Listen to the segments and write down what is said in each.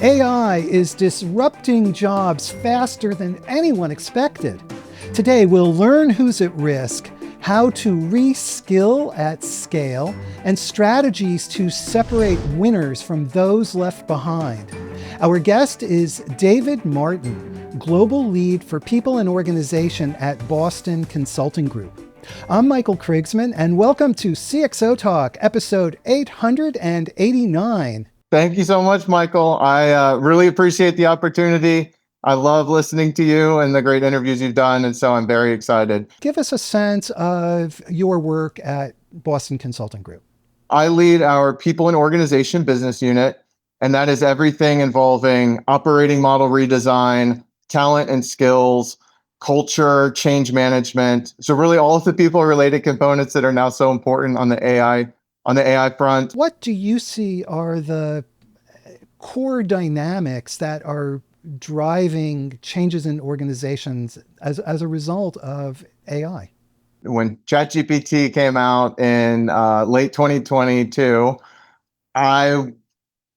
AI is disrupting jobs faster than anyone expected. Today, we'll learn who's at risk, how to reskill at scale, and strategies to separate winners from those left behind. Our guest is David Martin, Global Lead for People and Organization at Boston Consulting Group. I'm Michael Krigsman, and welcome to CXOTalk, episode 889. Thank you so much, Michael. I really appreciate the opportunity. I love listening to you and the great interviews you've done, and so I'm very excited. Give us a sense of your work at Boston Consulting Group. I lead our People and Organization business unit, and that is everything involving operating model redesign, talent and skills, culture, change management. So really all of the people-related components that are now so important on the AI front. What do you see are the core dynamics that are driving changes in organizations as a result of AI? When ChatGPT came out in late 2022, I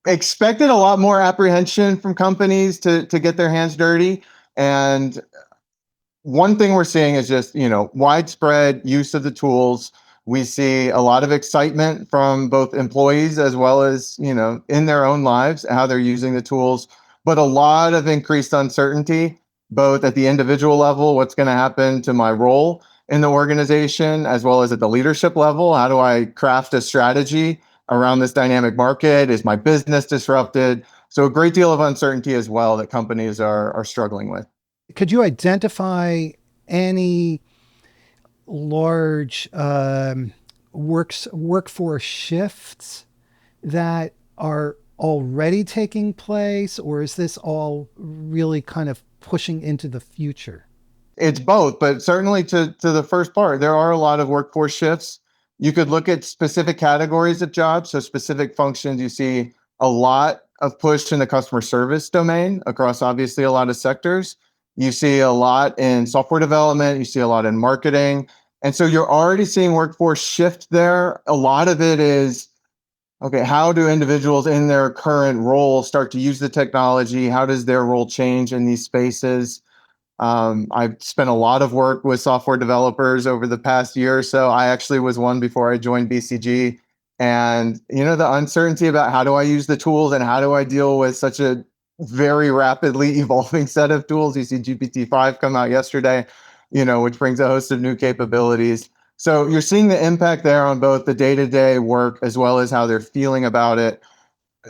expected a lot more apprehension from companies to get their hands dirty. And one thing we're seeing is just, widespread use of the tools. We see a lot of excitement from both employees as well as, in their own lives, how they're using the tools, but a lot of increased uncertainty, both at the individual level, what's going to happen to my role in the organization, as well as at the leadership level. How do I craft a strategy around this dynamic market? Is my business disrupted? So a great deal of uncertainty as well that companies are struggling with. Could you identify any large workforce shifts that are already taking place, or is this all really kind of pushing into the future? It's both, but certainly to the first part, there are a lot of workforce shifts. You could look at specific categories of jobs, so specific functions. You see a lot of push in the customer service domain across obviously a lot of sectors. You see a lot in software development, you see a lot in marketing. And so you're already seeing workforce shift there. A lot of it is, okay, how do individuals in their current role start to use the technology? How does their role change in these spaces? I've spent a lot of work with software developers over the past year or so. I actually was one before I joined BCG. And, the uncertainty about how do I use the tools and how do I deal with such a very rapidly evolving set of tools. You see GPT-5 come out yesterday, which brings a host of new capabilities. So you're seeing the impact there on both the day-to-day work as well as how they're feeling about it.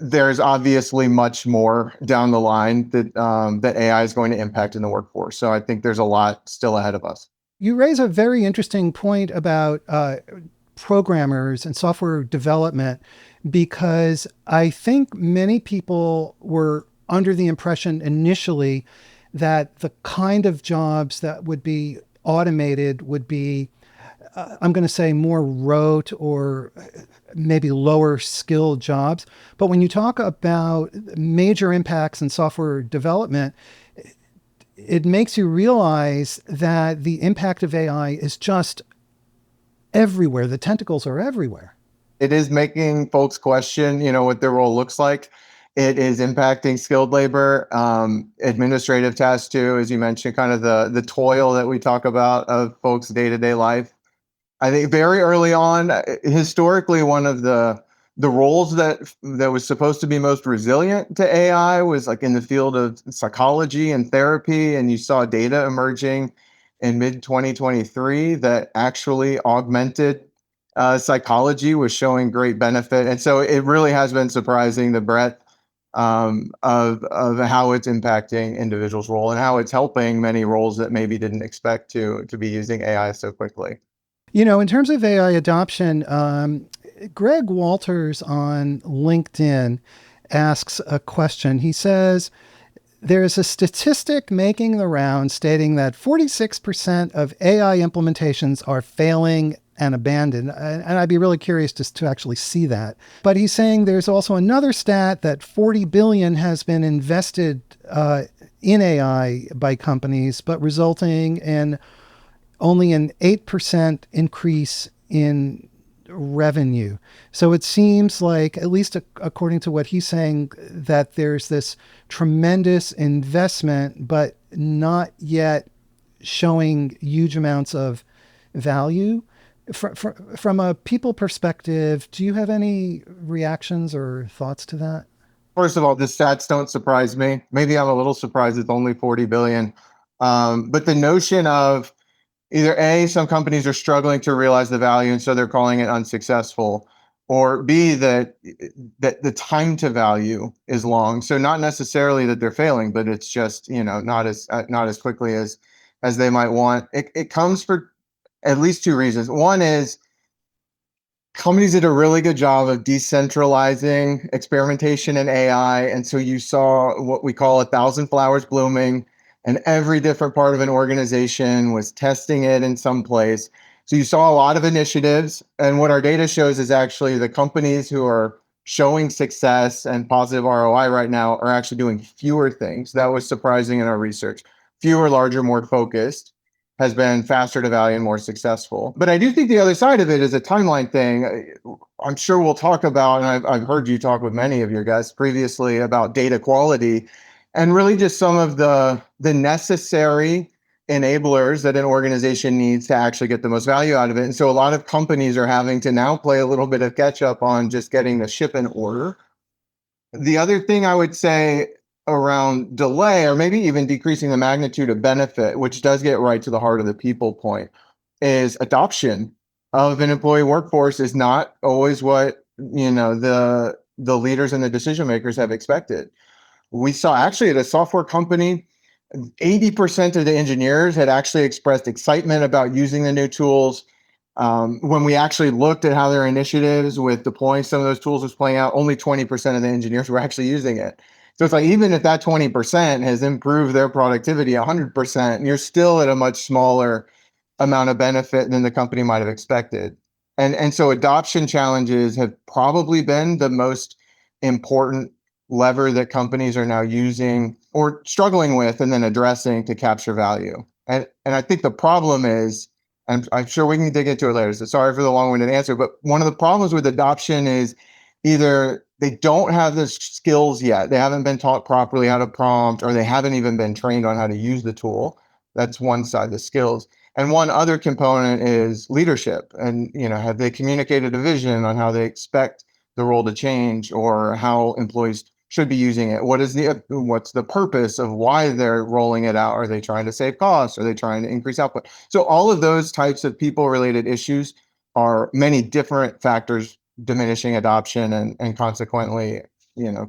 There's obviously much more down the line that AI is going to impact in the workforce. So I think there's a lot still ahead of us. You raise a very interesting point about programmers and software development, because I think many people were under the impression initially that the kind of jobs that would be automated would be, I'm going to say, more rote or maybe lower skilled jobs. But when you talk about major impacts in software development, it makes you realize that the impact of AI is just everywhere. The tentacles are everywhere. It is making folks question, what their role looks like. It is impacting skilled labor, administrative tasks too, as you mentioned, kind of the toil that we talk about of folks' day-to-day life. I think very early on, historically, one of the roles that was supposed to be most resilient to AI was like in the field of psychology and therapy, and you saw data emerging in mid-2023 that actually augmented psychology was showing great benefit. And so it really has been surprising the breadth of how it's impacting individuals' role and how it's helping many roles that maybe didn't expect to be using AI so quickly. In terms of AI adoption, Greg Walters on LinkedIn asks a question. He says, there's a statistic making the round stating that 46% of AI implementations are failing and abandoned. And I'd be really curious to actually see that. But he's saying there's also another stat that 40 billion has been invested in AI by companies, but resulting in only an 8% increase in revenue. So it seems like, at least according to what he's saying, that there's this tremendous investment, but not yet showing huge amounts of value. From a people perspective, do you have any reactions or thoughts to that? First of all, the stats don't surprise me. Maybe I'm a little surprised it's only 40 billion. But the notion of either A, some companies are struggling to realize the value, and so they're calling it unsuccessful, or B, that the time to value is long. So not necessarily that they're failing, but it's just, not as quickly as they might want. It comes for at least two reasons. One is companies did a really good job of decentralizing experimentation in AI. And so you saw what we call 1,000 flowers blooming, and every different part of an organization was testing it in some place. So you saw a lot of initiatives. And what our data shows is actually the companies who are showing success and positive ROI right now are actually doing fewer things. That was surprising in our research. Fewer, larger, more focused has been faster to value and more successful. But I do think the other side of it is a timeline thing. I'm sure we'll talk about, and I've heard you talk with many of your guests previously about data quality and really just some of the necessary enablers that an organization needs to actually get the most value out of it. And so a lot of companies are having to now play a little bit of catch up on just getting the ship in order. The other thing I would say around delay, or maybe even decreasing the magnitude of benefit, which does get right to the heart of the people point, is adoption of an employee workforce is not always what the leaders and the decision makers have expected. We saw actually at a software company, 80% of the engineers had actually expressed excitement about using the new tools. When we actually looked at how their initiatives with deploying some of those tools was playing out, only 20% of the engineers were actually using it. So it's like, even if that 20% has improved their productivity 100%, you're still at a much smaller amount of benefit than the company might have expected. And so adoption challenges have probably been the most important lever that companies are now using or struggling with and then addressing to capture value. And I think the problem is, and I'm sure we can dig into it later, so sorry for the long-winded answer, but one of the problems with adoption is either they don't have the skills yet, they haven't been taught properly how to prompt, or they haven't even been trained on how to use the tool. That's one side, the skills. And one other component is leadership. And, have they communicated a vision on how they expect the role to change, or how employees should be using it? What's the purpose of why they're rolling it out? Are they trying to save costs? Are they trying to increase output? So all of those types of people related issues are many different factors diminishing adoption, and consequently,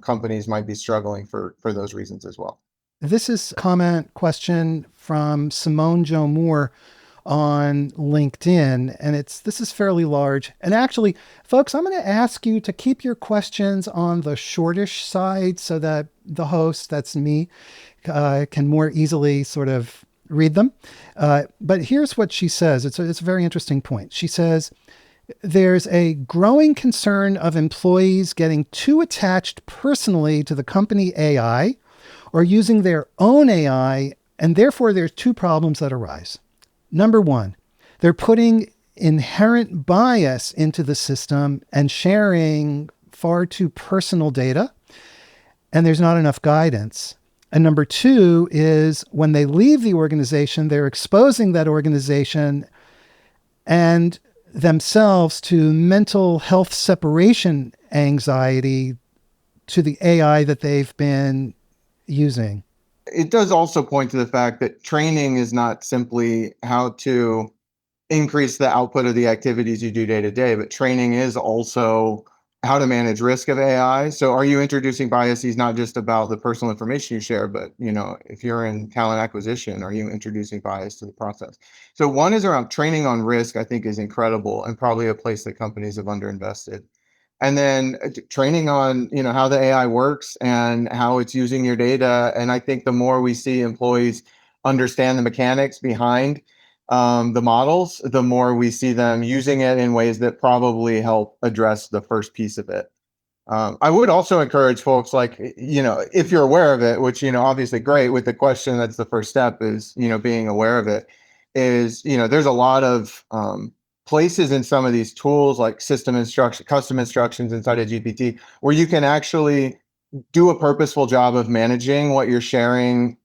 companies might be struggling for those reasons as well. This is a comment question from Simone Joe Moore on LinkedIn, and this is fairly large. And actually, folks, I'm going to ask you to keep your questions on the shortish side so that the host, that's me, can more easily sort of read them. But here's what she says. It's a very interesting point. She says, there's a growing concern of employees getting too attached personally to the company AI or using their own AI, and therefore there's two problems that arise. Number one, they're putting inherent bias into the system and sharing far too personal data, and there's not enough guidance. And number two is when they leave the organization, they're exposing that organization and themselves to mental health separation anxiety to the AI that they've been using. It does also point to the fact that training is not simply how to increase the output of the activities you do day to day, but training is also how to manage risk of AI. So are you introducing biases not just about the personal information you share, but if you're in talent acquisition, are you introducing bias to the process? So one is around training on risk, I think is incredible and probably a place that companies have underinvested. And then training on how the AI works and how it's using your data. And I think the more we see employees understand the mechanics behind the models, the more we see them using it in ways that probably help address the first piece of it. I would also encourage folks, like, if you're aware of it, which, obviously great with the question, that's the first step is, being aware of it, is, there's a lot of places in some of these tools like custom instructions inside of GPT, where you can actually do a purposeful job of managing what you're sharing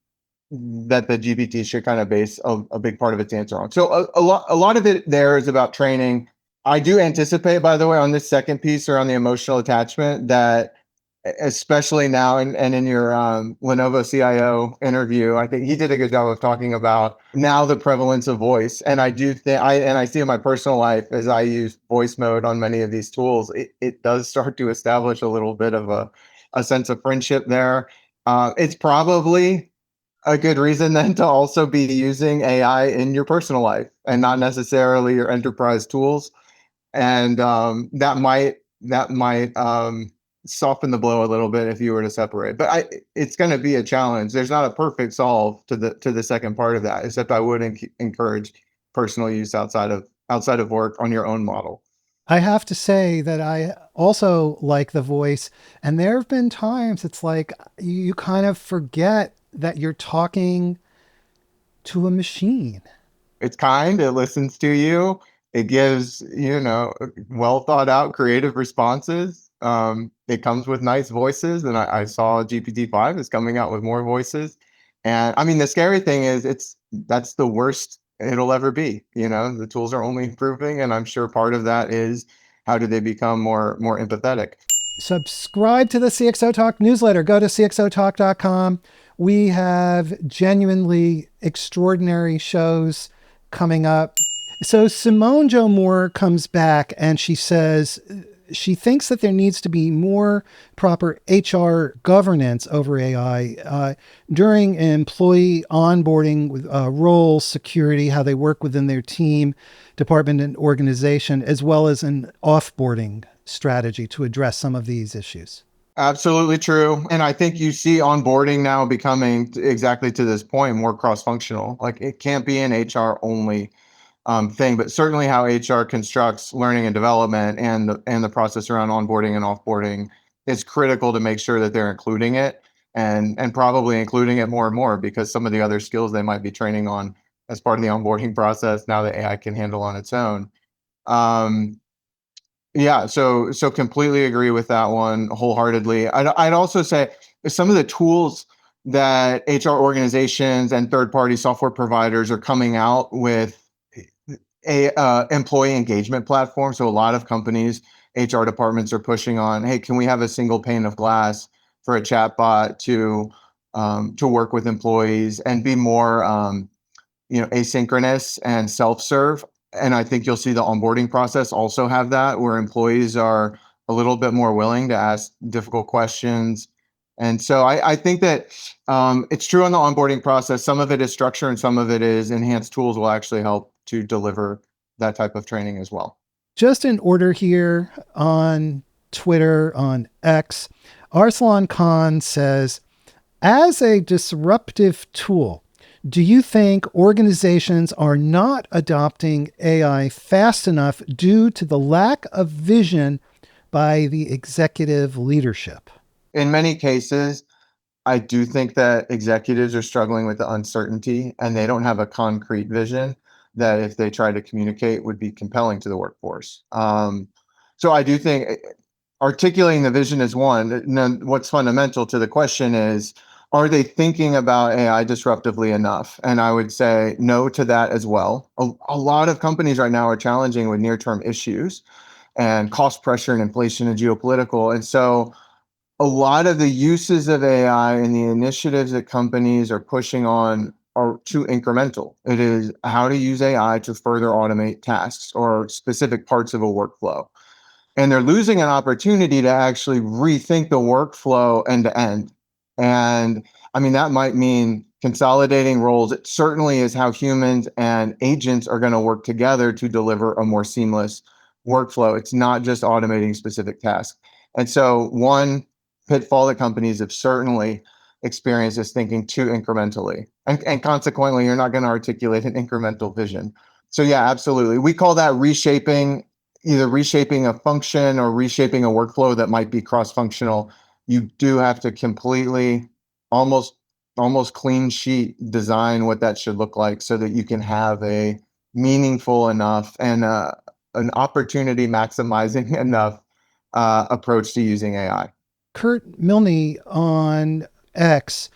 that the GPT should kind of base a big part of its answer on. So a lot of it there is about training. I do anticipate, by the way, on this second piece around the emotional attachment, that especially now and in your Lenovo CIO interview, I think he did a good job of talking about now the prevalence of voice. And I do think I see in my personal life as I use voice mode on many of these tools, it does start to establish a little bit of a sense of friendship there. It's probably a good reason then to also be using AI in your personal life and not necessarily your enterprise tools. And that might soften the blow a little bit if you were to separate. But it's going to be a challenge. There's not a perfect solve to the second part of that, except I would encourage personal use outside of work on your own model. I have to say that I also like the voice. And there have been times it's like you kind of forget that you're talking to a machine. It's kind, it listens to you, it gives, well thought out creative responses. It comes with nice voices, and I saw GPT-5 is coming out with more voices. And I mean, the scary thing is that's the worst it'll ever be. The tools are only improving, and I'm sure part of that is how do they become more empathetic. Subscribe to the CXOTalk newsletter. Go to CXOTalk.com. We have genuinely extraordinary shows coming up. So Simone Jo Moore comes back and she says she thinks that there needs to be more proper HR governance over AI during employee onboarding with roles, security, how they work within their team, department, and organization, as well as an offboarding strategy to address some of these issues. Absolutely true. And I think you see onboarding now becoming exactly to this point more cross-functional. Like it can't be an HR only thing, but certainly how HR constructs learning and development and the process around onboarding and offboarding is critical to make sure that they're including it and probably including it more and more because some of the other skills they might be training on as part of the onboarding process now that AI can handle on its own. Um, yeah, so completely agree with that one wholeheartedly. I'd also say some of the tools that HR organizations and third-party software providers are coming out with a employee engagement platform. So a lot of companies, HR departments are pushing on, hey, can we have a single pane of glass for a chatbot to work with employees and be more asynchronous and self-serve. And I think you'll see the onboarding process also have that, where employees are a little bit more willing to ask difficult questions. And so I think that it's true on the onboarding process. Some of it is structure and some of it is enhanced tools will actually help to deliver that type of training as well. Just in order here on Twitter, on X, Arslan Khan says, as a disruptive tool, do you think organizations are not adopting AI fast enough due to the lack of vision by the executive leadership? In many cases, I do think that executives are struggling with the uncertainty and they don't have a concrete vision that if they try to communicate would be compelling to the workforce. So I do think articulating the vision is one. What's fundamental to the question is, are they thinking about AI disruptively enough? And I would say no to that as well. A lot of companies right now are challenging with near-term issues and cost pressure and inflation and geopolitical. And so a lot of the uses of AI and the initiatives that companies are pushing on are too incremental. It is how to use AI to further automate tasks or specific parts of a workflow. And they're losing an opportunity to actually rethink the workflow end to end. And I mean, that might mean consolidating roles. It certainly is how humans and agents are going to work together to deliver a more seamless workflow. It's not just automating specific tasks. And so, one pitfall that companies have certainly experienced is thinking too incrementally. And consequently, you're not going to articulate an incremental vision. So, yeah, absolutely. We call that reshaping, either reshaping a function or reshaping a workflow that might be cross-functional. You do have to completely almost clean sheet design what that should look like so that you can have a meaningful enough and an opportunity maximizing enough approach to using AI. Kurt Milne on X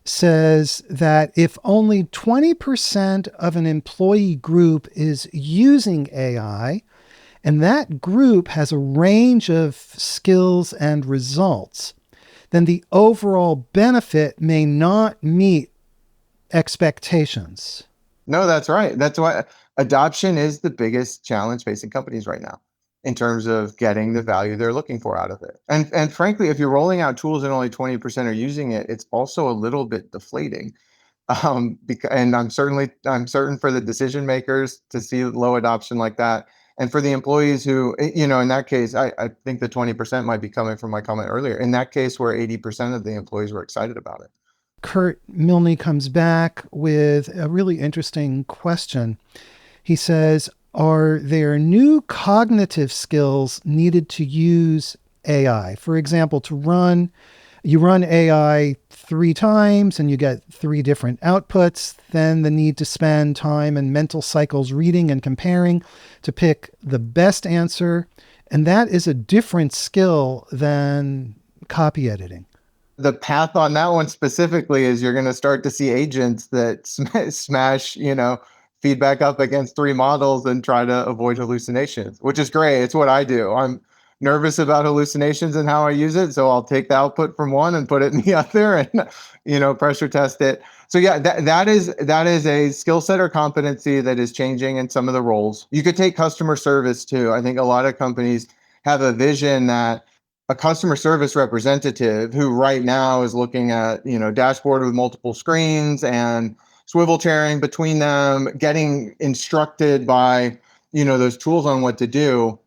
says that if only 20% of an employee group is using AI, and that group has a range of skills and results, then the overall benefit may not meet expectations. No, that's right. That's why adoption is the biggest challenge facing companies right now in terms of getting the value they're looking for out of it. And frankly, if you're rolling out tools and only 20% are using it, it's also a little bit deflating. And I'm certain for the decision makers to see low adoption like that. And for the employees who, in that case, I think the 20% might be coming from my comment earlier. In that case, where 80% of the employees were excited about it. Kurt Milne comes back with a really interesting question. He says, are there new cognitive skills needed to use AI? For example, you run AI 3 times and you get 3 different outputs, then the need to spend time and mental cycles reading and comparing to pick the best answer. And that is a different skill than copy editing. The path on that one specifically is you're going to start to see agents that smash, feedback up against 3 models and try to avoid hallucinations, which is great. It's what I do. I'm nervous about hallucinations and how I use it, so I'll take the output from one and put it in the other, and pressure test it. So yeah, that is a skill set or competency that is changing in some of the roles. You could take customer service too. I think a lot of companies have a vision that a customer service representative who right now is looking at, dashboard with multiple screens and swivel chairing between them, getting instructed by, those tools on what to do,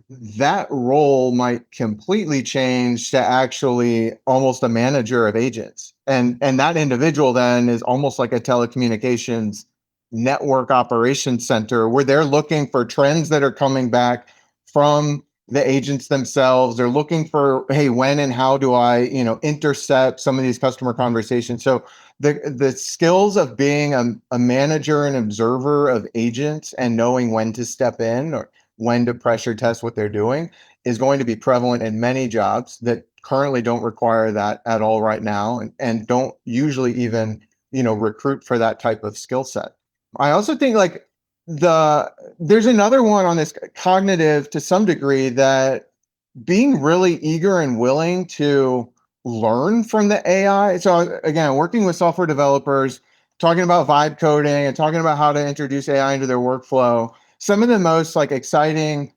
that role might completely change to actually almost a manager of agents. And that individual then is almost like a telecommunications network operations center where they're looking for trends that are coming back from the agents themselves. They're looking for, hey, when and how do I, intercept some of these customer conversations. So the skills of being a manager and observer of agents and knowing when to step in or when to pressure test what they're doing is going to be prevalent in many jobs that currently don't require that at all right now, and don't usually even, recruit for that type of skill set. I also think like there's another one on this cognitive to some degree, that being really eager and willing to learn from the AI. So again, working with software developers, talking about vibe coding and talking about how to introduce AI into their workflow. Some of the most like exciting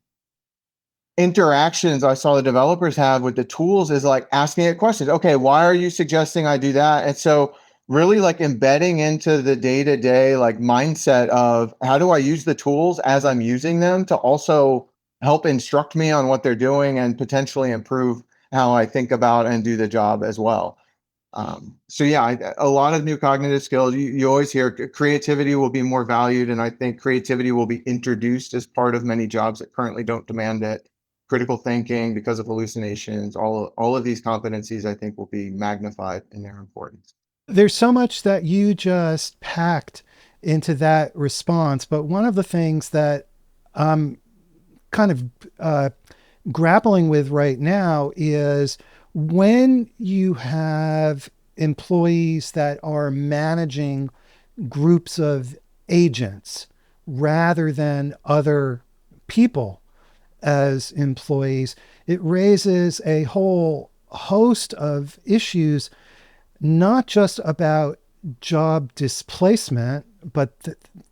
interactions I saw the developers have with the tools is like asking it questions. Okay, why are you suggesting I do that? And so really like embedding into the day-to-day like mindset of how do I use the tools as I'm using them to also help instruct me on what they're doing and potentially improve how I think about and do the job as well. So yeah, a lot of new cognitive skills. You always hear creativity will be more valued, and I think creativity will be introduced as part of many jobs that currently don't demand it. Critical thinking, because of hallucinations, all of these competencies, I think, will be magnified in their importance. There's so much that you just packed into that response, but one of the things that I'm kind of grappling with right now is when you have employees that are managing groups of agents rather than other people as employees, it raises a whole host of issues, not just about job displacement, but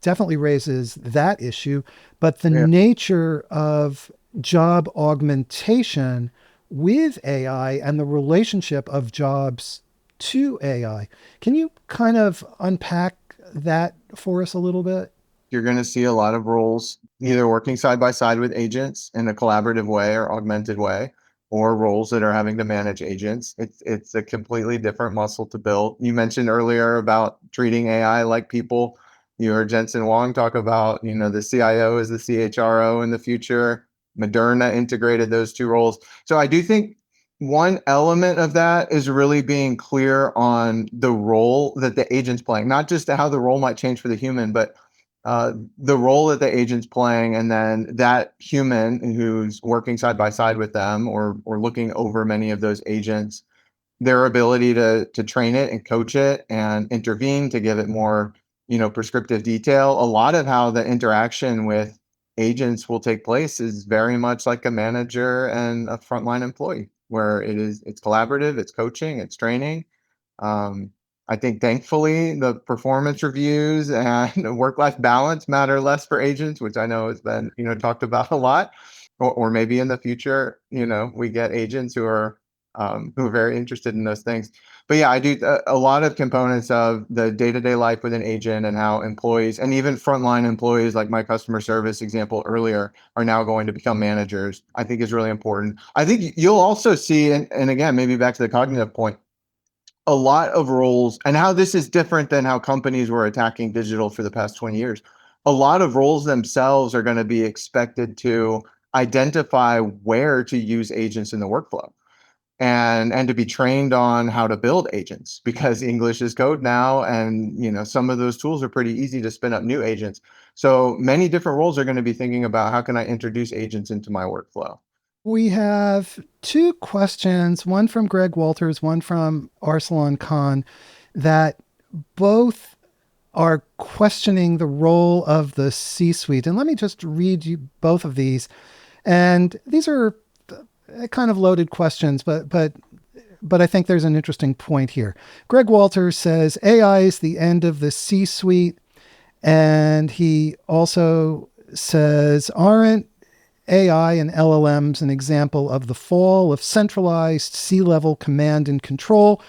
definitely raises that issue, but the Yeah. nature of job augmentation with AI and the relationship of jobs to AI. Can you kind of unpack that for us a little bit? You're going to see a lot of roles either working side by side with agents in a collaborative way or augmented way, or roles that are having to manage agents. It's a completely different muscle to build. You mentioned earlier about treating AI like people. You heard Jensen Wong talk about, the CIO is the CHRO in the future. Moderna integrated those two roles. So I do think one element of that is really being clear on the role that the agent's playing, not just how the role might change for the human, but the role that the agent's playing, and then that human who's working side by side with them or looking over many of those agents, their ability to train it and coach it and intervene to give it more, prescriptive detail. A lot of how the interaction with agents will take place is very much like a manager and a frontline employee, where it's collaborative, it's coaching, it's training. um, I think thankfully the performance reviews and work-life balance matter less for agents, which I know has been, talked about a lot. Or maybe in the future, we get agents who are very interested in those things. But yeah, I do a lot of components of the day-to-day life with an agent and how employees and even frontline employees, like my customer service example earlier, are now going to become managers. I think is really important. I think you'll also see, and again, maybe back to the cognitive point, a lot of roles, and how this is different than how companies were attacking digital for the past 20 years. A lot of roles themselves are going to be expected to identify where to use agents in the workflow, and to be trained on how to build agents, because English is code now, and some of those tools are pretty easy to spin up new agents. So many different roles are going to be thinking about, how can I introduce agents into my workflow? We have two questions, one from Greg Walters, one from Arsalan Khan, that both are questioning the role of the C suite. And let me just read you both of these. And these are kind of loaded questions, but I think there's an interesting point here. Greg Walters says AI is the end of the C suite. And he also says, aren't AI and LLMs an example of the fall of centralized C-level command and control,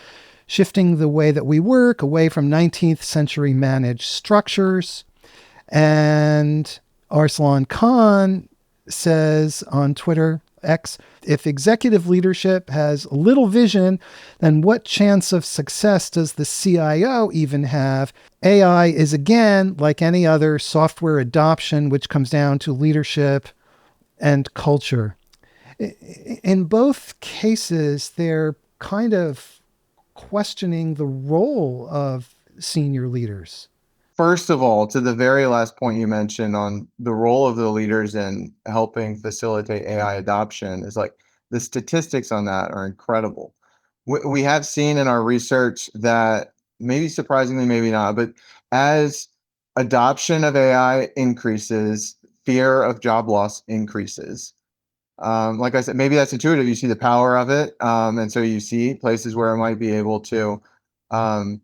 shifting the way that we work away from 19th century managed structures? And Arslan Khan says on Twitter X, if executive leadership has little vision, then what chance of success does the CIO even have? AI is again like any other software adoption, which comes down to leadership and culture. In both cases, they're kind of questioning the role of senior leaders. First of all, to the very last point you mentioned on the role of the leaders in helping facilitate AI adoption, is like, the statistics on that are incredible. We have seen in our research that, maybe surprisingly, maybe not, but as adoption of AI increases, fear of job loss increases. Like I said, maybe that's intuitive. You see the power of it, and so you see places where it might be able um,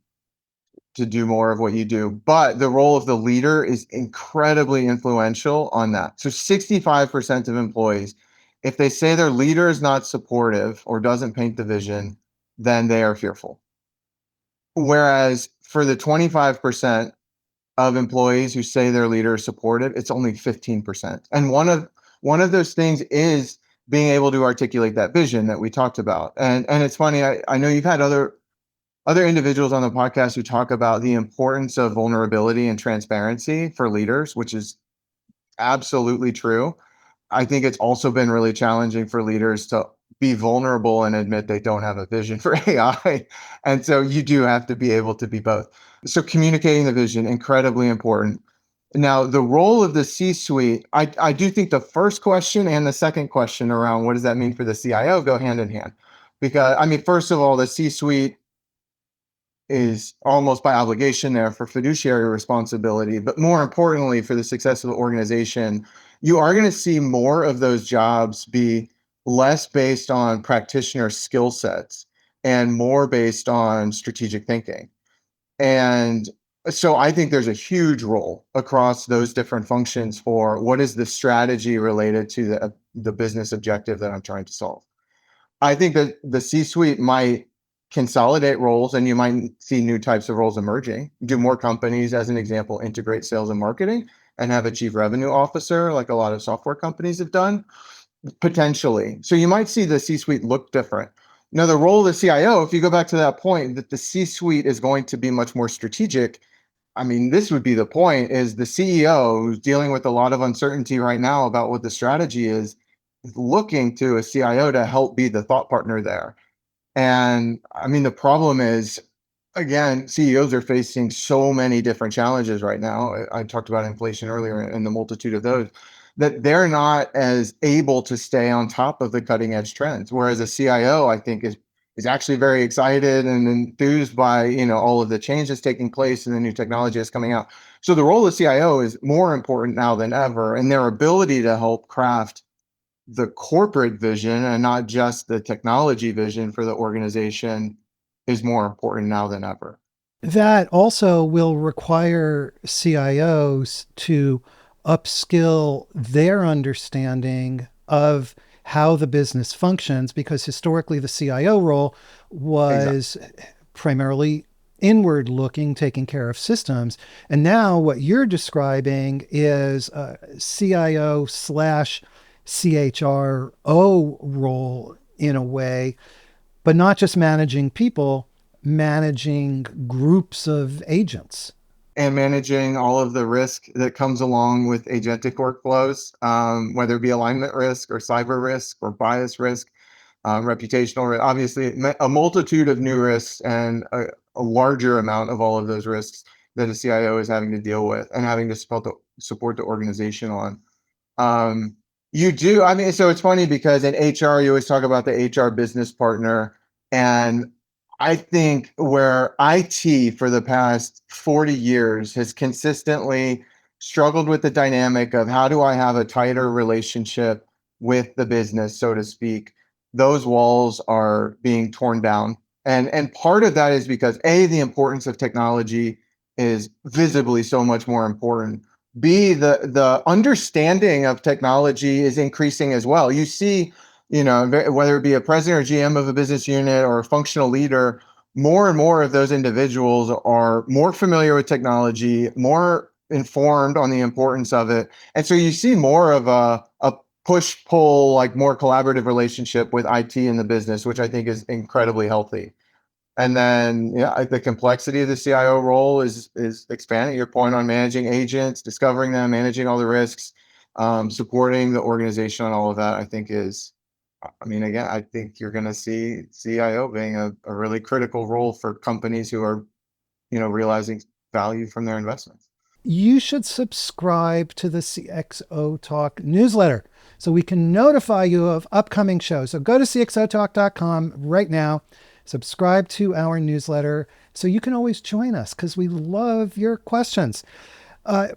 to do more of what you do. But the role of the leader is incredibly influential on that. So 65% of employees, if they say their leader is not supportive or doesn't paint the vision, then they are fearful. Whereas for the 25% of employees who say their leader is supportive, it's only 15%. And one of those things is being able to articulate that vision that we talked about. And it's funny, I know you've had other individuals on the podcast who talk about the importance of vulnerability and transparency for leaders, which is absolutely true. I think it's also been really challenging for leaders to be vulnerable and admit they don't have a vision for AI. And so you do have to be able to be both. So communicating the vision, incredibly important. Now, the role of the C-suite, I do think the first question and the second question around what does that mean for the CIO go hand in hand. Because, I mean, first of all, the C-suite is almost by obligation there for fiduciary responsibility, but more importantly, for the success of the organization, you are going to see more of those jobs be less based on practitioner skill sets and more based on strategic thinking. And so I think there's a huge role across those different functions for what is the strategy related to the business objective that I'm trying to solve. I think that the C-suite might consolidate roles, and you might see new types of roles emerging. Do more companies, as an example, integrate sales and marketing and have a chief revenue officer, like a lot of software companies have done? Potentially. So you might see the C-suite look different. Now, the role of the CIO, if you go back to that point, that the C-suite is going to be much more strategic. I mean, this would be the point, is the CEO, who's dealing with a lot of uncertainty right now about what the strategy is looking to a CIO to help be the thought partner there. And I mean, the problem is Again, CEOs are facing so many different challenges right now. I talked about inflation earlier and the multitude of those, that they're not as able to stay on top of the cutting edge trends. Whereas a CIO, I think, is actually very excited and enthused by, all of the change that's taking place and the new technology that's coming out. So the role of CIO is more important now than ever, and their ability to help craft the corporate vision and not just the technology vision for the organization is more important now than ever. That also will require CIOs to upskill their understanding of how the business functions, because historically the CIO role Exactly. was primarily inward looking, taking care of systems. And now what you're describing is a CIO slash CHRO role in a way, but not just managing people, managing groups of agents. And managing all of the risk that comes along with agentic workflows, whether it be alignment risk or cyber risk or bias risk, reputational risk, obviously a multitude of new risks and a larger amount of all of those risks that a CIO is having to deal with and having to support the organization on. Um, you do. I mean, so it's funny because in HR, you always talk about the HR business partner. And I think where IT for the past 40 years has consistently struggled with the dynamic of how do I have a tighter relationship with the business, so to speak, those walls are being torn down. And part of that is because A, the importance of technology is visibly so much more important. B, the understanding of technology is increasing as well. You see, whether it be a president or GM of a business unit or a functional leader, more and more of those individuals are more familiar with technology, more informed on the importance of it. And so you see more of a push pull, like more collaborative relationship with IT in the business, which I think is incredibly healthy. And then, yeah, the complexity of the CIO role is expanding. Your point on managing agents, discovering them, managing all the risks, supporting the organization on all of that, I think is, I mean, again, I think you're going to see CIO being a really critical role for companies who are, realizing value from their investments. You should subscribe to the CXO Talk newsletter so we can notify you of upcoming shows. So go to CXOTalk.com right now, subscribe to our newsletter so you can always join us because we love your questions. Uh,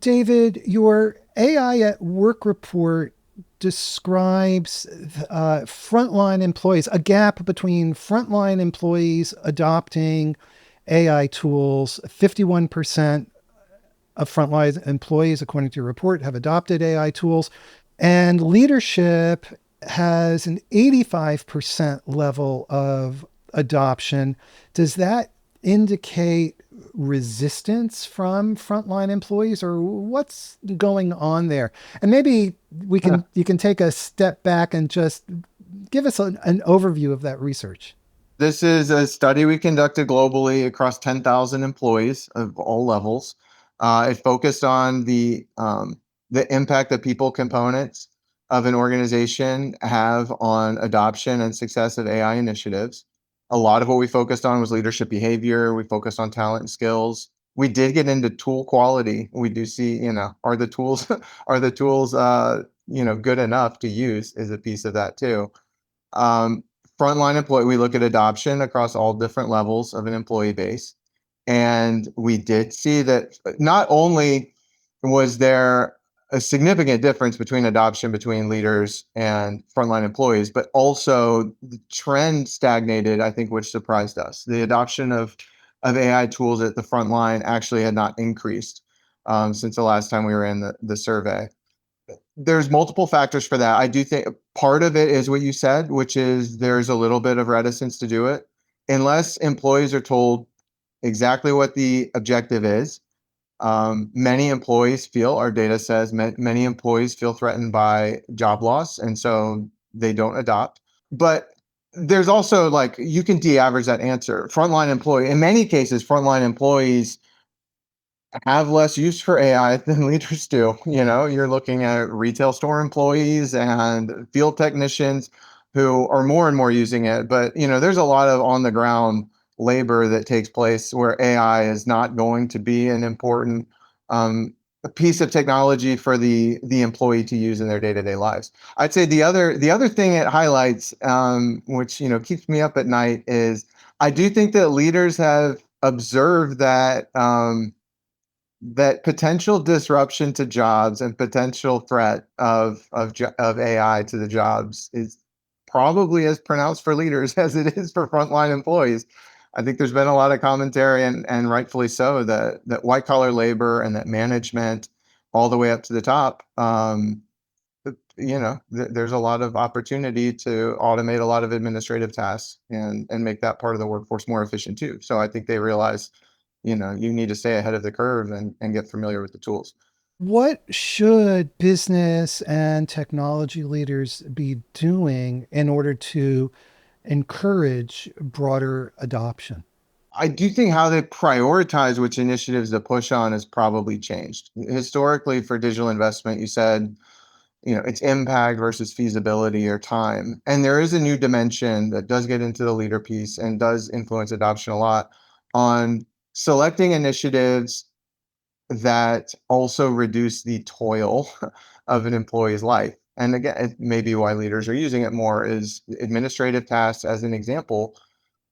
David, your AI at Work report describes frontline employees, a gap between frontline employees adopting AI tools. 51% of frontline employees, according to your report, have adopted AI tools. And leadership has an 85% level of adoption. Does that indicate resistance from frontline employees, or what's going on there? And maybe you can take a step back and just give us an overview of that research. This is a study we conducted globally across 10,000 employees of all levels. It focused on the impact that people components of an organization have on adoption and success of AI initiatives. A lot of what we focused on was leadership behavior. We focused on talent and skills. We did get into tool quality. We do see, are the tools are the tools good enough to use is a piece of that too. Um, Frontline employee, we look at adoption across all different levels of an employee base. And we did see that not only was there a significant difference between adoption between leaders and frontline employees, but also the trend stagnated, I think, which surprised us. The adoption of AI tools at the front line actually had not increased since the last time we were in the survey. There's multiple factors for that. I do think part of it is what you said, which is there's a little bit of reticence to do it. Unless employees are told exactly what the objective is, many employees feel, our data says, many employees feel threatened by job loss, and so they don't adopt. But there's also like you can de-average that answer. Frontline employee, in many cases, frontline employees have less use for AI than leaders do. You're looking at retail store employees and field technicians who are more and more using it. But, there's a lot of on the ground labor that takes place where AI is not going to be an important a piece of technology for the employee to use in their day-to-day lives. I'd say the other thing it highlights, which keeps me up at night, is I do think that leaders have observed that that potential disruption to jobs and potential threat of AI to the jobs is probably as pronounced for leaders as it is for frontline employees. I think there's been a lot of commentary, and rightfully so, that white collar labor and that management, all the way up to the top, there's a lot of opportunity to automate a lot of administrative tasks and make that part of the workforce more efficient too. So I think they realize, you need to stay ahead of the curve and get familiar with the tools. What should business and technology leaders be doing in order to encourage broader adoption? I do think how they prioritize which initiatives to push on has probably changed. Historically, for digital investment, you said, it's impact versus feasibility or time. And there is a new dimension that does get into the leader piece and does influence adoption a lot on selecting initiatives that also reduce the toil of an employee's life. And again, it may be why leaders are using it more is administrative tasks, as an example,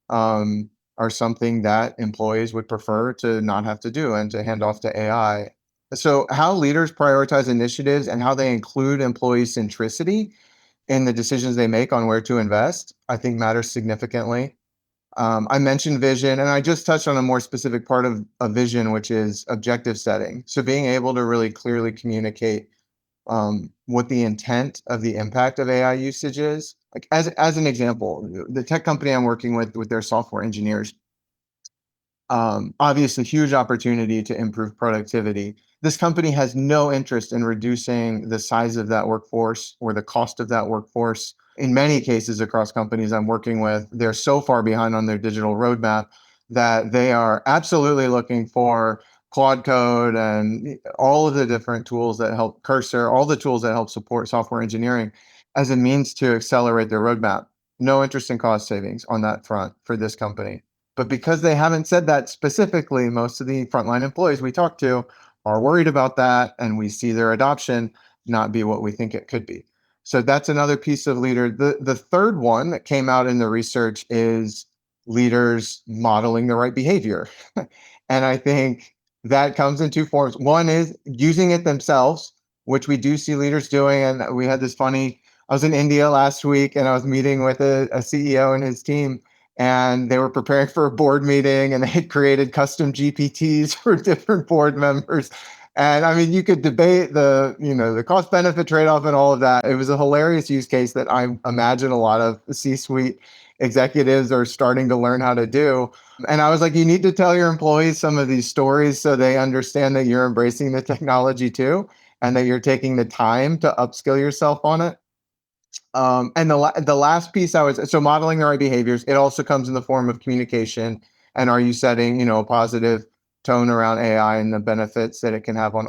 are something that employees would prefer to not have to do and to hand off to AI. So, how leaders prioritize initiatives and how they include employee centricity in the decisions they make on where to invest, I think matters significantly. I mentioned vision, and I just touched on a more specific part of a vision, which is objective setting. So, being able to really clearly communicate what the intent of the impact of AI usage is. Like as an example, the tech company I'm working with their software engineers, obviously huge opportunity to improve productivity. This company has no interest in reducing the size of that workforce or the cost of that workforce. In many cases across companies I'm working with, they're so far behind on their digital roadmap that they are absolutely looking for Claude Code and all of the different tools that help Cursor, all the tools that help support software engineering as a means to accelerate their roadmap. No interest in cost savings on that front for this company. But because they haven't said that specifically, most of the frontline employees we talk to are worried about that, and we see their adoption not be what we think it could be. So that's another piece of leader. The third one that came out in the research is leaders modeling the right behavior. And I think that comes in two forms. One is using it themselves, which we do see leaders doing. And we had this funny, I was in India last week and I was meeting with a CEO and his team, and they were preparing for a board meeting and they had created custom GPTs for different board members. And I mean, you could debate the cost benefit trade-off and all of that. It was a hilarious use case that I imagine a lot of C-suite executives are starting to learn how to do. And I was like, you need to tell your employees some of these stories so they understand that you're embracing the technology too, and that you're taking the time to upskill yourself on it. And the last piece I was so modeling the right behaviors. It also comes in the form of communication. And are you setting a positive tone around AI and the benefits that it can have on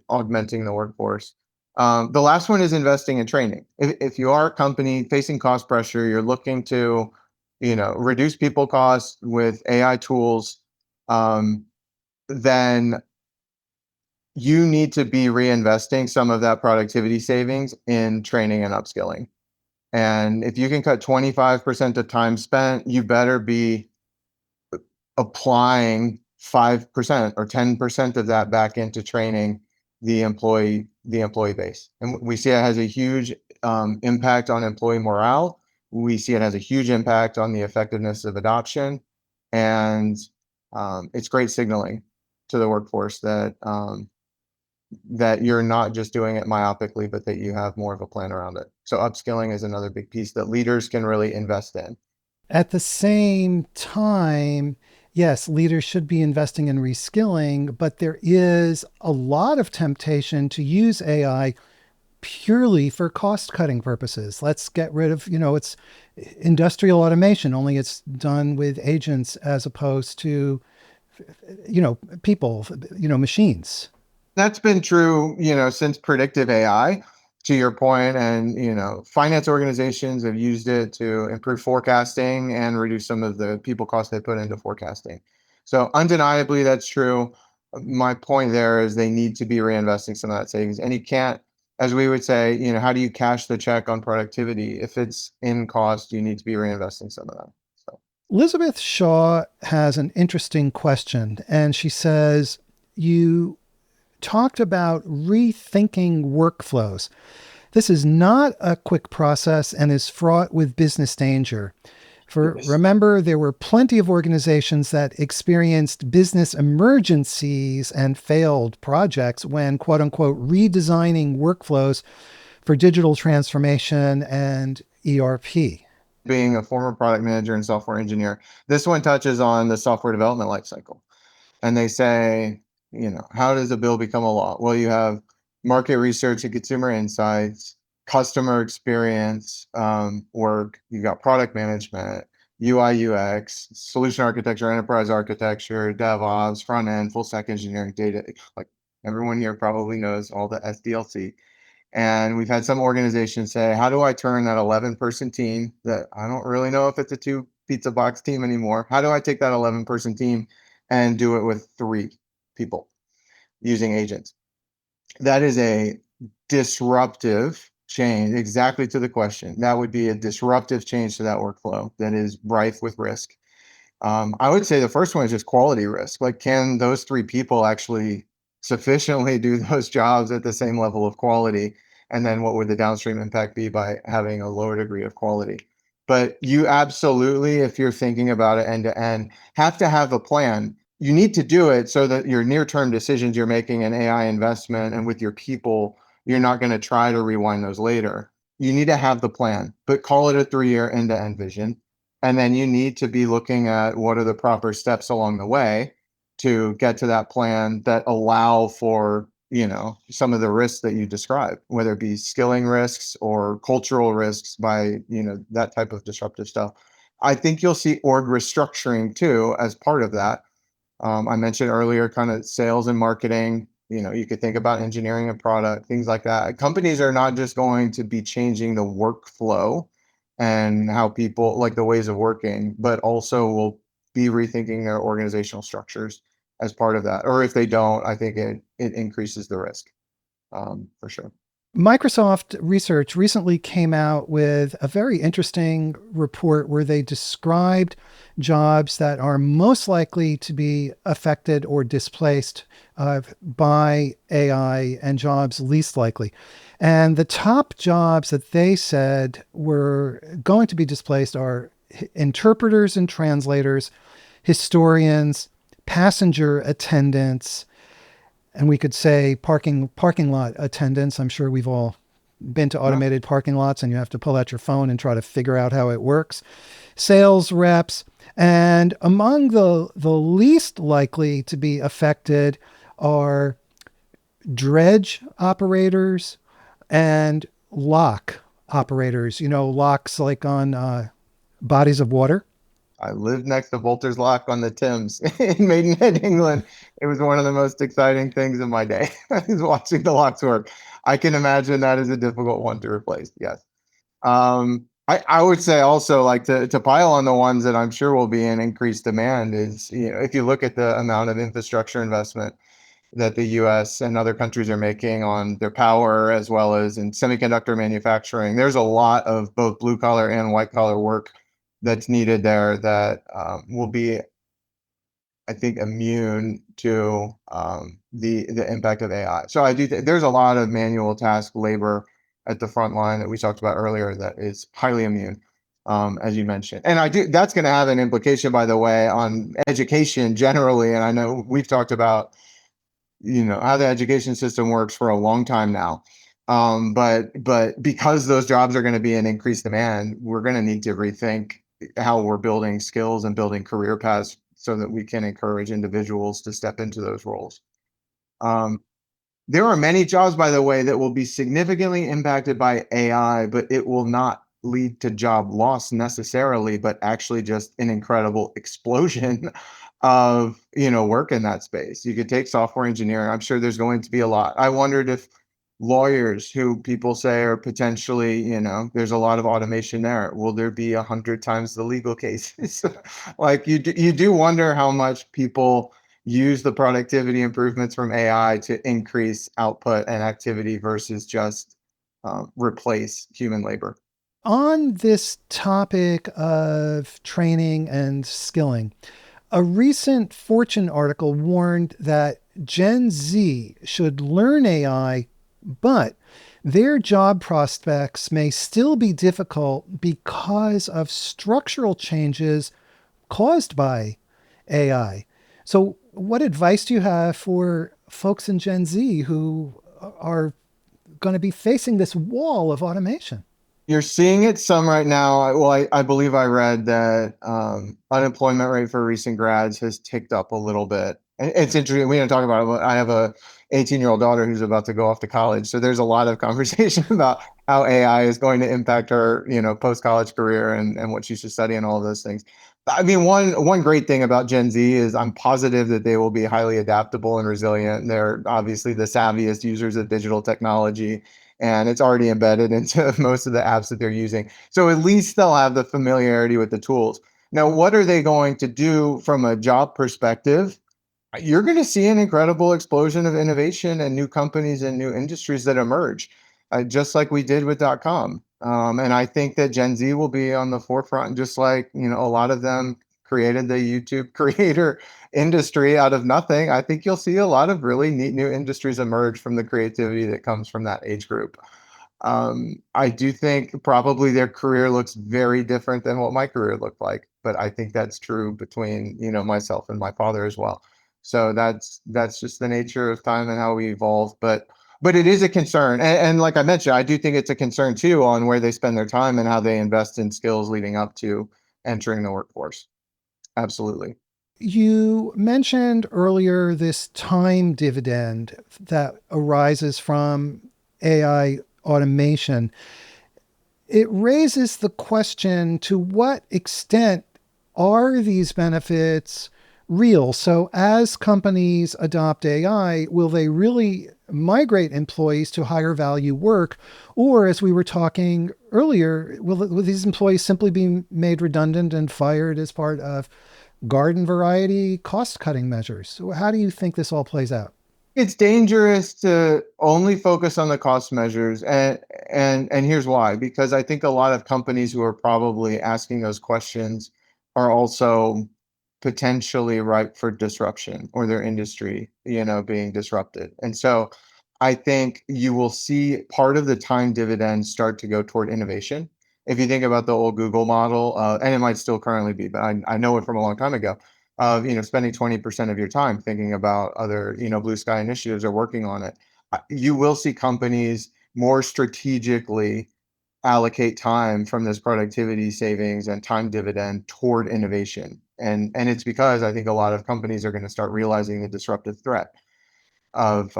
augmenting the workforce? The last one is investing in training. If you are a company facing cost pressure, you're looking to reduce people costs with AI tools, then you need to be reinvesting some of that productivity savings in training and upskilling. And if you can cut 25% of time spent, you better be applying 5% or 10% of that back into training the employee base. And we see it has a huge impact on employee morale. We see it has a huge impact on the effectiveness of adoption. And it's great signaling to the workforce that you're not just doing it myopically, but that you have more of a plan around it. So upskilling is another big piece that leaders can really invest in. At the same time, yes, leaders should be investing in reskilling, but there is a lot of temptation to use AI purely for cost cutting purposes. Let's get rid of, it's industrial automation, only it's done with agents as opposed to, people, machines. That's been true, since predictive AI. to your point, and finance organizations have used it to improve forecasting and reduce some of the people costs they put into forecasting. So undeniably, that's true. My point there is they need to be reinvesting some of that savings, and you can't, as we would say, how do you cash the check on productivity? If it's in cost, you need to be reinvesting some of that. So Elizabeth Shaw has an interesting question, and she says, you talked about rethinking workflows. This is not a quick process and is fraught with business danger. For yes. remember, there were plenty of organizations that experienced business emergencies and failed projects when, quote unquote, redesigning workflows for digital transformation and ERP. Being a former product manager and software engineer, this one touches on the software development lifecycle. And they say, how does a bill become a law? Well, you have market research and consumer insights, customer experience work, you've got product management, UI, UX, solution architecture, enterprise architecture, DevOps, front end, full stack engineering, data. Like everyone here probably knows all the SDLC. And we've had some organizations say, how do I turn that 11-person team that I don't really know if it's a two pizza box team anymore? How do I take that 11-person team and do it with 3 people using agents? That is a disruptive change, exactly to the question. That would be a disruptive change to that workflow that is rife with risk. I would say the first one is just quality risk. Like, can those 3 people actually sufficiently do those jobs at the same level of quality? And then what would the downstream impact be by having a lower degree of quality? But you absolutely, if you're thinking about it end to end, have to have a plan. You need to do it so that your near-term decisions you're making in AI investment and with your people, you're not going to try to rewind those later. You need to have the plan, but call it a 3-year end-to-end vision. And then you need to be looking at what are the proper steps along the way to get to that plan that allow for, some of the risks that you describe, whether it be skilling risks or cultural risks by, that type of disruptive stuff. I think you'll see org restructuring too as part of that. I mentioned earlier kind of sales and marketing. You could think about engineering and product, things like that. Companies are not just going to be changing the workflow and how people like the ways of working, but also will be rethinking their organizational structures as part of that. Or if they don't, I think it increases the risk for sure. Microsoft Research recently came out with a very interesting report where they described jobs that are most likely to be affected or displaced by AI and jobs least likely. And the top jobs that they said were going to be displaced are interpreters and translators, historians, passenger attendants, and we could say parking lot attendants. I'm sure we've all been to Yeah. automated parking lots and you have to pull out your phone and try to figure out how it works. Sales reps, and among the least likely to be affected are dredge operators and lock operators. You know, locks like on bodies of water. I lived next to Volter's Lock on the Thames in Maidenhead, England. It was one of the most exciting things in my day. I was watching the locks work. I can imagine that is a difficult one to replace. Yes. I would say also, like, to pile on the ones that I'm sure will be in increased demand is, if you look at the amount of infrastructure investment that the US and other countries are making on their power as well as in semiconductor manufacturing, there's a lot of both blue collar and white collar work that's needed there that will be, I think, immune to the impact of AI. So I do think there's a lot of manual task labor at the front line that we talked about earlier that is highly immune, as you mentioned. And I do that's going to have an implication, by the way, on education generally. And I know we've talked about how the education system works for a long time now. But because those jobs are going to be in increased demand, we're going to need to rethink how we're building skills and building career paths so that we can encourage individuals to step into those roles. Um, there are many jobs, by the way, that will be significantly impacted by AI, but it will not lead to job loss necessarily, but actually just an incredible explosion of work in that space. You could take software engineering. I'm sure there's going to be a lot. I wondered if Lawyers who people say are potentially, there's a lot of automation there. Will there be 100 times the legal cases? Like you do wonder how much people use the productivity improvements from AI to increase output and activity versus just replace human labor. On this topic of training and skilling, a recent Fortune article warned that Gen Z should learn AI, but their job prospects may still be difficult because of structural changes caused by AI. So, what advice do you have for folks in Gen Z who are going to be facing this wall of automation? You're seeing it some right now. I believe I read that unemployment rate for recent grads has ticked up a little bit. And it's interesting. We didn't talk about it, but I have a 18-year-old daughter who's about to go off to college. So there's a lot of conversation about how AI is going to impact her, post-college career and what she should study and all of those things. I mean, one great thing about Gen Z is I'm positive that they will be highly adaptable and resilient. They're obviously the savviest users of digital technology, and it's already embedded into most of the apps that they're using. So at least they'll have the familiarity with the tools. Now, what are they going to do from a job perspective? You're going to see an incredible explosion of innovation and new companies and new industries that emerge, just like we did with .com. And I think that Gen Z will be on the forefront, just like a lot of them created the YouTube creator industry out of nothing. I think you'll see a lot of really neat new industries emerge from the creativity that comes from that age group. I do think probably their career looks very different than what my career looked like, but I think that's true between myself and my father as well. So that's just the nature of time and how we evolve. But it is a concern, and like I mentioned, I do think it's a concern too on where they spend their time and how they invest in skills leading up to entering the workforce. Absolutely. You mentioned earlier this time dividend that arises from AI automation. It raises the question, to what extent are these benefits real? So, as companies adopt AI, will they really migrate employees to higher value work? Or, as we were talking earlier, will these employees simply be made redundant and fired as part of garden variety cost cutting measures? So how do you think this all plays out? It's dangerous to only focus on the cost measures, and here's why. Because I think a lot of companies who are probably asking those questions are also potentially ripe for disruption, or their industry, being disrupted. And so I think you will see part of the time dividend start to go toward innovation. If you think about the old Google model, and it might still currently be, but I know it from a long time ago, of spending 20% of your time thinking about other blue sky initiatives or working on it. You will see companies more strategically allocate time from this productivity savings and time dividend toward innovation. And it's because I think a lot of companies are going to start realizing the disruptive threat of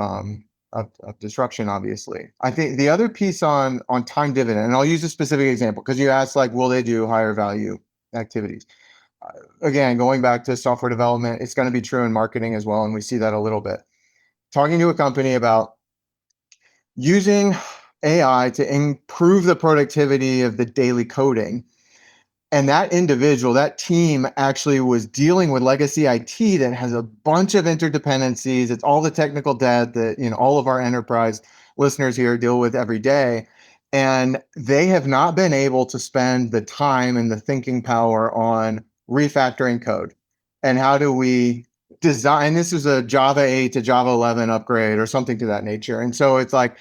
disruption. Obviously, I think the other piece on time dividend, and I'll use a specific example because you asked, like, will they do higher value activities? Again, going back to software development, it's going to be true in marketing as well, and we see that a little bit. Talking to a company about using AI to improve the productivity of the daily coding, and that individual, that team actually was dealing with legacy IT that has a bunch of interdependencies. It's all the technical debt that all of our enterprise listeners here deal with every day. And they have not been able to spend the time and the thinking power on refactoring code. And how do we design? This is a Java 8 to Java 11 upgrade or something to that nature. And so it's like,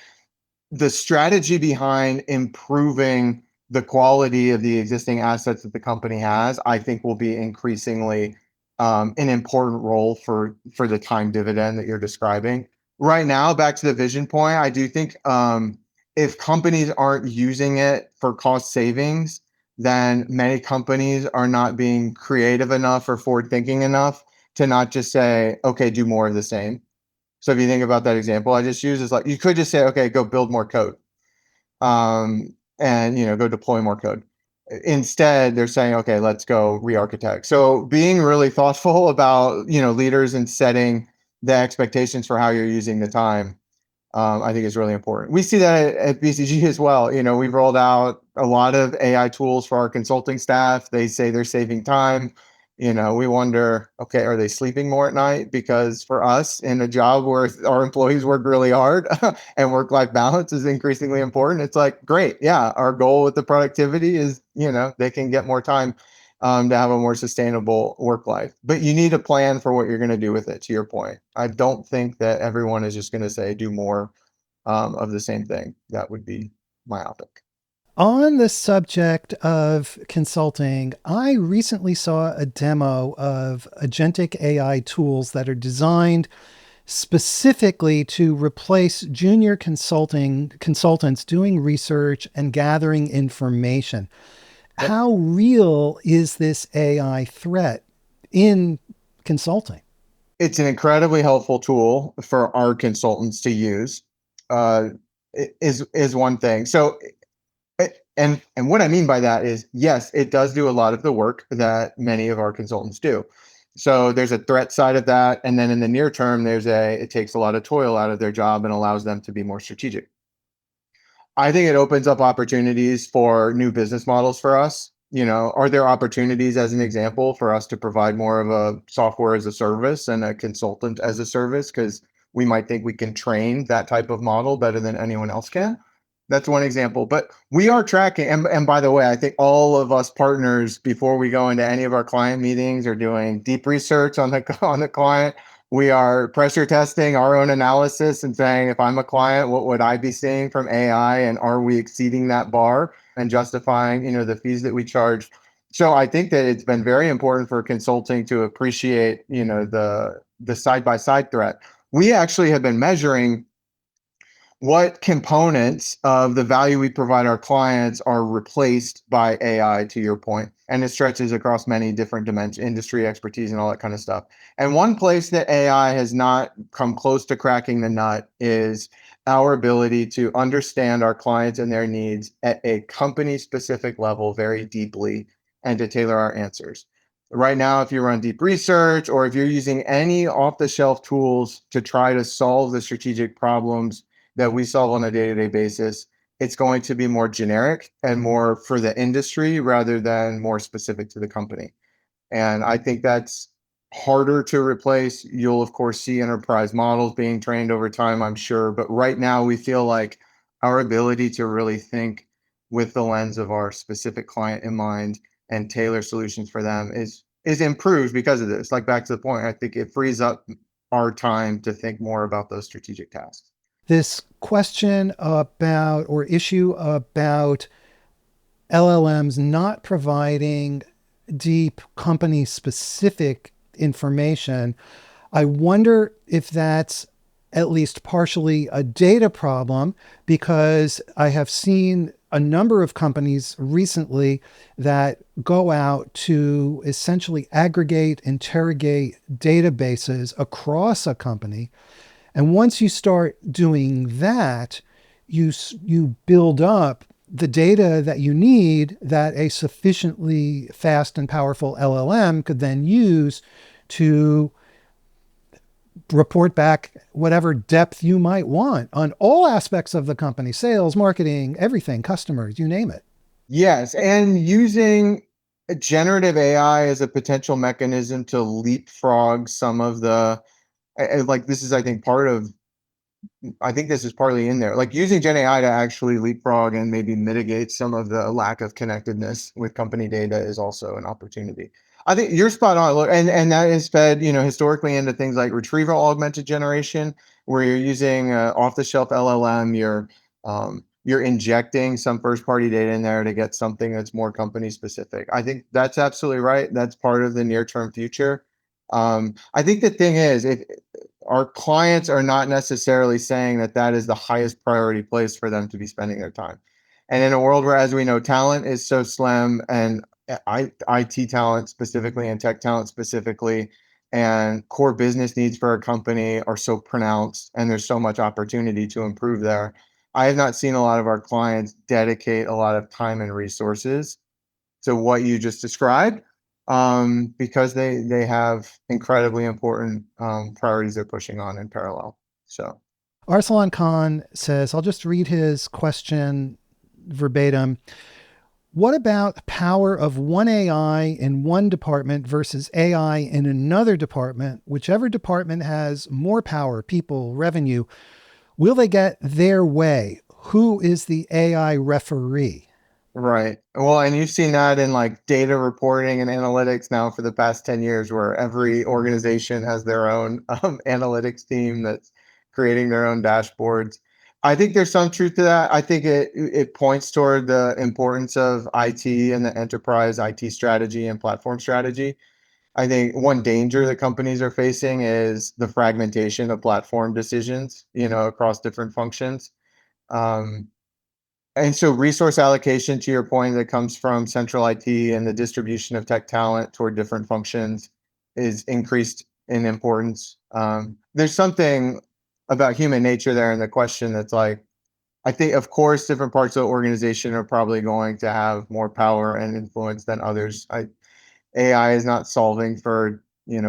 the strategy behind improving the quality of the existing assets that the company has, I think, will be increasingly an important role for the time dividend that you're describing. Right now, back to the vision point, I do think if companies aren't using it for cost savings, then many companies are not being creative enough or forward thinking enough to not just say, okay, do more of the same. So if you think about that example I just used, it's like you could just say, okay, go build more code, and go deploy more code. Instead, they're saying, okay, let's go re-architect. So being really thoughtful about leaders and setting the expectations for how you're using the time I think is really important. We see that at BCG as well. We've rolled out a lot of AI tools for our consulting staff. They say they're saving time. We wonder, okay, are they sleeping more at night? Because for us in a job where our employees work really hard and work-life balance is increasingly important, it's like, great. Yeah, our goal with the productivity is, they can get more time to have a more sustainable work life. But you need a plan for what you're going to do with it, to your point. I don't think that everyone is just going to say do more of the same thing. That would be myopic. On the subject of consulting, I recently saw a demo of agentic AI tools that are designed specifically to replace junior consultants doing research and gathering information. Yep. How real is this AI threat in consulting? It's an incredibly helpful tool for our consultants to use. Uh, is one thing. So and what I mean by that is, yes, it does do a lot of the work that many of our consultants do. So there's a threat side of that, and then in the near term, it takes a lot of toil out of their job and allows them to be more strategic. I think it opens up opportunities for new business models for us. Are there opportunities, as an example, for us to provide more of a software as a service and a consultant as a service? Because we might think we can train that type of model better than anyone else can. That's one example. But we are tracking, and by the way, I think all of us partners, before we go into any of our client meetings, are doing deep research on the on the client. We are pressure testing our own analysis and saying, if I'm a client, what would I be seeing from AI, and are we exceeding that bar and justifying, the fees that we charge? So I think that it's been very important for consulting to appreciate, the side by side threat. We actually have been measuring what components of the value we provide our clients are replaced by AI, to your point, and it stretches across many different dimensions, industry expertise, and all that kind of stuff. And one place that AI has not come close to cracking the nut is our ability to understand our clients and their needs at a company specific level very deeply and to tailor our answers. Right now, if you run deep research or if you're using any off the shelf tools to try to solve the strategic problems that we solve on a day-to-day basis, it's going to be more generic and more for the industry rather than more specific to the company. And I think that's harder to replace. You'll, of course, see enterprise models being trained over time, I'm sure. But right now, we feel like our ability to really think with the lens of our specific client in mind and tailor solutions for them is improved because of this. Like, back to the point, I think it frees up our time to think more about those strategic tasks. This question about or issue about LLMs not providing deep company specific information, I wonder if that's at least partially a data problem, because I have seen a number of companies recently that go out to essentially aggregate, interrogate databases across a company. And once you start doing that, you build up the data that you need that a sufficiently fast and powerful LLM could then use to report back whatever depth you might want on all aspects of the company: sales, marketing, everything, customers, you name it. Yes, and using generative AI as a potential mechanism to leapfrog some of the like this is I think part of I think this is partly in there. Like using Gen AI to actually leapfrog and maybe mitigate some of the lack of connectedness with company data is also an opportunity. I think you're spot on. Look, and that is fed, historically into things like retrieval augmented generation, where you're using off-the-shelf LLM. You're injecting some first-party data in there to get something that's more company specific. I think that's absolutely right. That's part of the near-term future. I think the thing is, if our clients are not necessarily saying that that is the highest priority place for them to be spending their time. And in a world where, as we know, talent is so slim, and IT talent specifically and tech talent specifically, and core business needs for a company are so pronounced, and there's so much opportunity to improve there. I have not seen a lot of our clients dedicate a lot of time and resources to what you just described, because they have incredibly important priorities they're pushing on in parallel. So Arsalan Khan says, I'll just read his question verbatim. What about the power of one AI in one department versus AI in another department? Whichever department has more power, people, revenue, will they get their way? Who is the AI referee? Right. Well, and you've seen that in like data reporting and analytics now for the past 10 years, where every organization has their own analytics team that's creating their own dashboards. I think there's some truth to that. I think it points toward the importance of IT and the enterprise IT strategy and platform strategy. I think one danger that companies are facing is the fragmentation of platform decisions, across different functions. Um, and so resource allocation, to your point, that comes from central IT and the distribution of tech talent toward different functions is increased in importance. There's something about human nature there in the question that's like, I think, of course, different parts of the organization are probably going to have more power and influence than others. AI is not solving for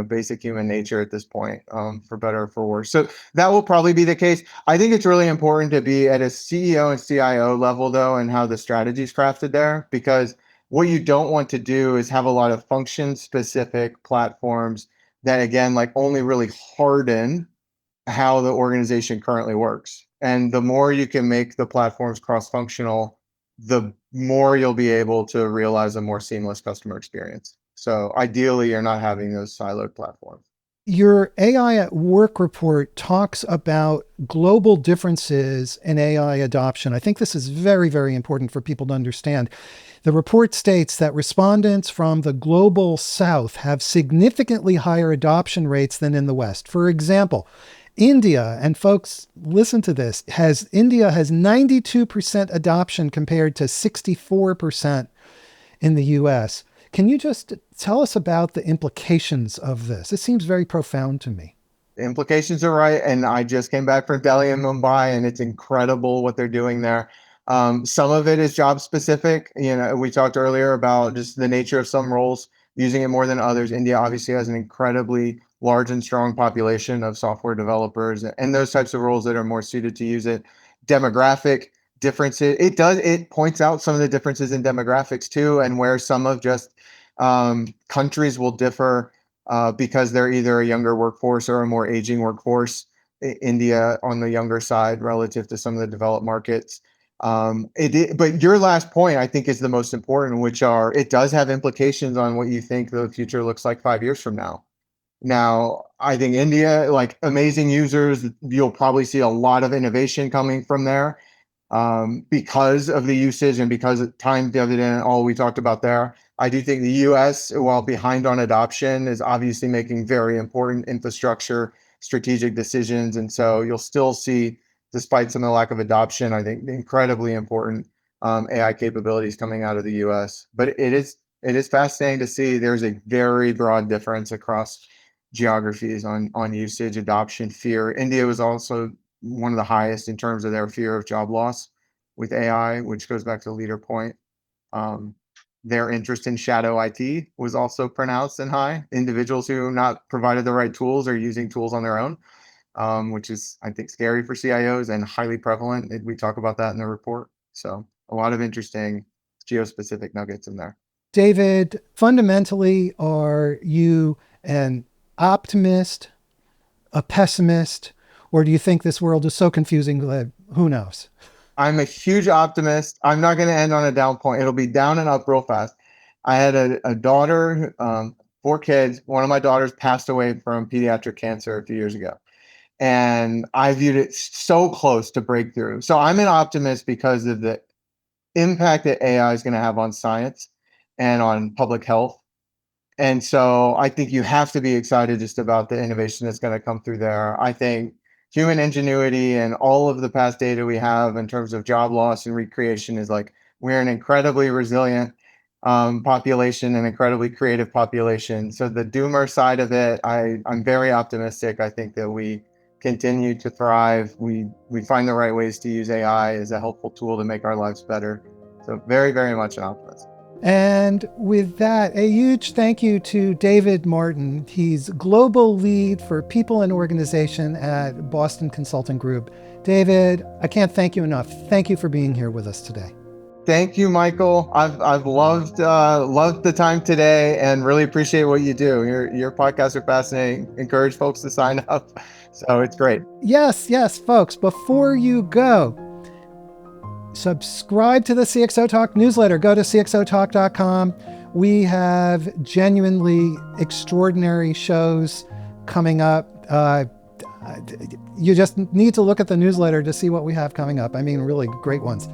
basic human nature at this point, for better or for worse. So that will probably be the case. I think it's really important to be at a CEO and CIO level though, and how the strategy is crafted there, because what you don't want to do is have a lot of function specific platforms that again like only really harden how the organization currently works. And the more you can make the platforms cross functional, the more you'll be able to realize a more seamless customer experience. So ideally, you're not having those siloed platforms. Your AI at Work report talks about global differences in AI adoption. I think this is very, very important for people to understand. The report states that respondents from the global south have significantly higher adoption rates than in the West. For example, India, and folks, listen to this, India has 92% adoption compared to 64% in the US. Can you just tell us about the implications of this? It seems very profound to me. The implications are right. And I just came back from Delhi and Mumbai, and it's incredible what they're doing there. Some of it is job specific. We talked earlier about just the nature of some roles using it more than others. India obviously has an incredibly large and strong population of software developers and those types of roles that are more suited to use it. Demographic differences. It points out some of the differences in demographics too, and where some of just countries will differ because they're either a younger workforce or a more aging workforce. India on the younger side relative to some of the developed markets. But your last point, I think, is the most important, which are it does have implications on what you think the future looks like 5 years from now. Now, I think India, like amazing users, you'll probably see a lot of innovation coming from there because of the usage and because of time dividend, all we talked about there. I do think the US, while behind on adoption, is obviously making very important infrastructure strategic decisions. And so you'll still see, despite some of the lack of adoption, I think incredibly important AI capabilities coming out of the US. But it is fascinating to see there's a very broad difference across geographies on usage, adoption, fear. India was also one of the highest in terms of their fear of job loss with AI, which goes back to the leader point. Um, their interest in shadow IT was also pronounced and high. Individuals who not provided the right tools are using tools on their own, which is, I think, scary for CIOs and highly prevalent. We talk about that in the report. So a lot of interesting geo-specific nuggets in there. David, fundamentally, are you an optimist, a pessimist, or do you think this world is so confusing that who knows? I'm a huge optimist. I'm not going to end on a down point. It'll be down and up real fast. I had a daughter, 4 kids. One of my daughters passed away from pediatric cancer a few years ago. And I viewed it so close to breakthrough. So I'm an optimist because of the impact that AI is going to have on science and on public health. And so I think you have to be excited just about the innovation that's going to come through there. I think human ingenuity and all of the past data we have in terms of job loss and recreation is like we're an incredibly resilient population, an incredibly creative population. So the doomer side of it, I'm very optimistic. I think that we continue to thrive. We find the right ways to use AI as a helpful tool to make our lives better. So very, very much an optimist. And with that, a huge thank you to David Martin. He's global lead for people and organization at Boston Consulting Group. David, I can't thank you enough. Thank you for being here with us today. Thank you, Michael. I've loved the time today, and really appreciate what you do. Your podcasts are fascinating. Encourage folks to sign up. So it's great. Yes, folks. Before you go, subscribe to the CXOTalk newsletter. Go to CXOTalk.com. We have genuinely extraordinary shows coming up. You just need to look at the newsletter to see what we have coming up. I mean, really great ones.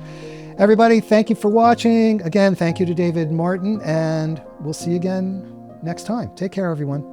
Everybody, thank you for watching. Again, thank you to David Martin, and we'll see you again next time. Take care, everyone.